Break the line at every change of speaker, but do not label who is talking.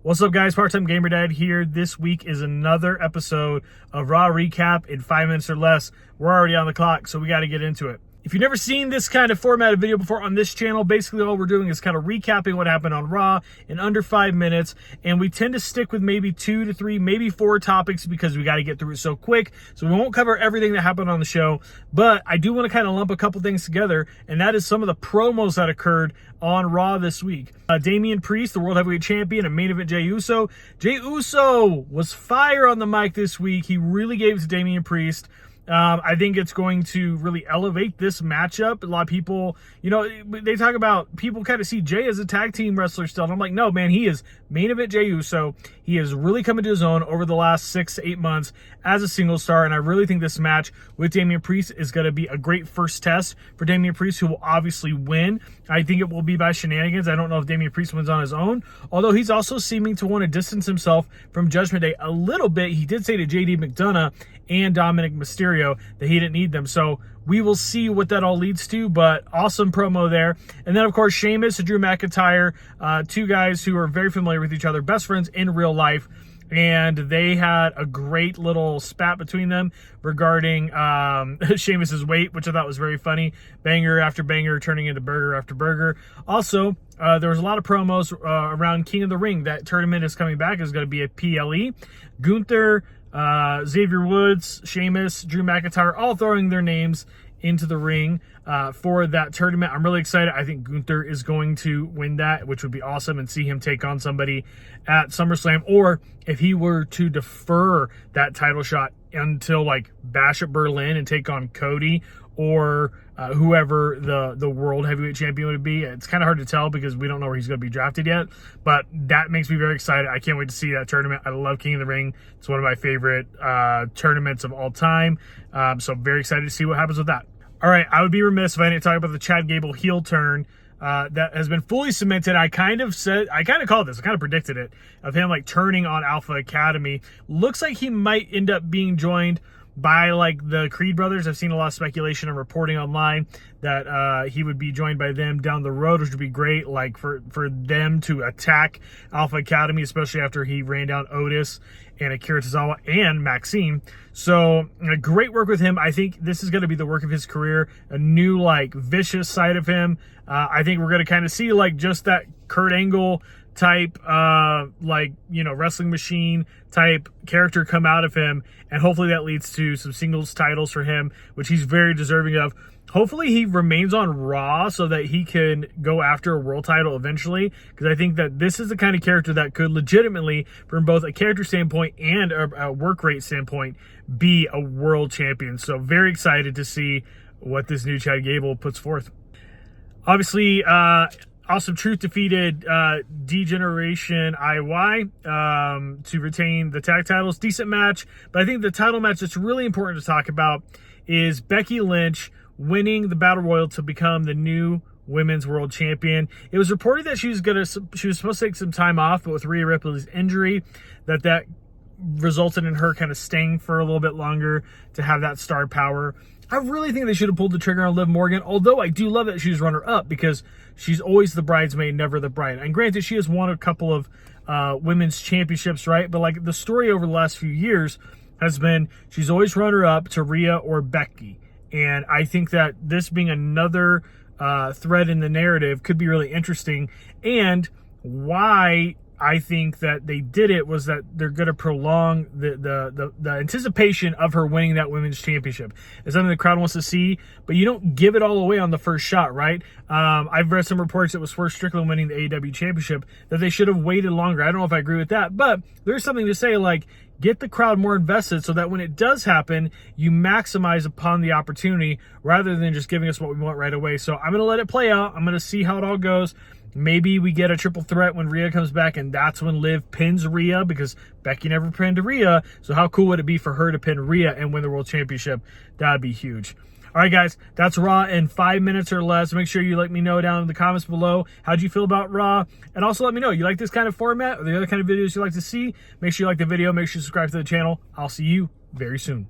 What's up, guys? Part-Time Gamer Dad here. This week is another episode of Raw Recap in 5 minutes or less. We're already on the clock, so we got to get into it. If you've never seen this kind of formatted video before on this channel, basically all we're doing is kind of recapping what happened on Raw in under 5 minutes, and we tend to stick with maybe 2 to 3, maybe 4 topics because we got to get through it so quick, so we won't cover everything that happened on the show, but I do want to kind of lump a couple things together, and that is some of the promos that occurred on Raw this week. Damian Priest, the World Heavyweight Champion, and main event Jey Uso. Jey Uso was fire on the mic this week. He really gave it to Damian Priest. I think it's going to really elevate this matchup. A lot of people, they talk about people kind of see Jey as a tag team wrestler still. And I'm like, no, man, he is main event Jey Uso. He has really come into his own over the last 6 to 8 months as a single star. And I really think this match with Damian Priest is going to be a great first test for Damian Priest, who will obviously win. I think it will be by shenanigans. I don't know if Damian Priest wins on his own, although he's also seeming to want to distance himself from Judgment Day a little bit. He did say to JD McDonough and Dominic Mysterio that he didn't need them. So we will see what that all leads to, but awesome promo there. And then, of course, Sheamus and Drew McIntyre, two guys who are very familiar with each other, best friends in real life. And they had a great little spat between them regarding Sheamus's weight, which I thought was very funny. Banger after banger, turning into burger after burger. Also, there was a lot of promos around King of the Ring. That tournament is coming back. It's going to be a PLE. Gunther, Xavier Woods, Sheamus, Drew McIntyre, all throwing their names into the ring for that tournament. I'm really excited. I think Gunther is going to win that, which would be awesome, and see him take on somebody at SummerSlam, or if he were to defer that title shot until like Bash at Berlin and take on Cody or whoever the World Heavyweight Champion would be. It's kind of hard to tell because we don't know where he's going to be drafted yet, but that makes me very excited. I can't wait to see that tournament. I love King of the Ring. It's one of my favorite tournaments of all time, so I'm very excited to see what happens with that. All right, I would be remiss if I didn't talk about the Chad Gable heel turn that has been fully cemented. I kind of called this, I kind of predicted it, of him like turning on Alpha Academy. Looks like he might end up being joined by like the Creed brothers. I've seen a lot of speculation and reporting online that he would be joined by them down the road, which would be great, like for them to attack Alpha Academy, especially after he ran down Otis and Akira Tozawa and Maxine. So great work with him. I think this is going to be the work of his career, a new like vicious side of him. I think we're going to kind of see like just that Kurt Angle type wrestling machine type character come out of him, and hopefully that leads to some singles titles for him, which he's very deserving of. Hopefully he remains on Raw so that he can go after a world title eventually, because I think that this is the kind of character that could legitimately, from both a character standpoint and a work rate standpoint, be a world champion. So very excited to see what this new Chad Gable puts forth. Obviously, Awesome Truth defeated D-Generation IY to retain the tag titles. Decent match, but I think the title match that's really important to talk about is Becky Lynch winning the Battle Royal to become the new Women's World Champion. It was reported that she was supposed to take some time off, but with Rhea Ripley's injury, that resulted in her kind of staying for a little bit longer to have that star power. I really think they should have pulled the trigger on Liv Morgan, although I do love that she's runner-up because she's always the bridesmaid, never the bride. And granted, she has won a couple of women's championships, right? But like the story over the last few years has been she's always runner-up to Rhea or Becky. And I think that this being another thread in the narrative could be really interesting. And why I think that they did it was that they're going to prolong the anticipation of her winning that women's championship. It's something the crowd wants to see, but you don't give it all away on the first shot, right? I've read some reports that was Swerve Strickland winning the AEW championship, that they should have waited longer. I don't know if I agree with that, but there's something to say, like, get the crowd more invested so that when it does happen, you maximize upon the opportunity rather than just giving us what we want right away. So I'm going to let it play out. I'm going to see how it all goes. Maybe we get a triple threat when Rhea comes back, and that's when Liv pins Rhea, because Becky never pinned Rhea. So how cool would it be for her to pin Rhea and win the world championship? That'd be huge. All right, guys, that's Raw in 5 minutes or less. Make sure you let me know down in the comments below how'd you feel about Raw, and also let me know, you like this kind of format or the other kind of videos you like to see? Make sure you like the video. Make sure you subscribe to the channel. I'll see you very soon.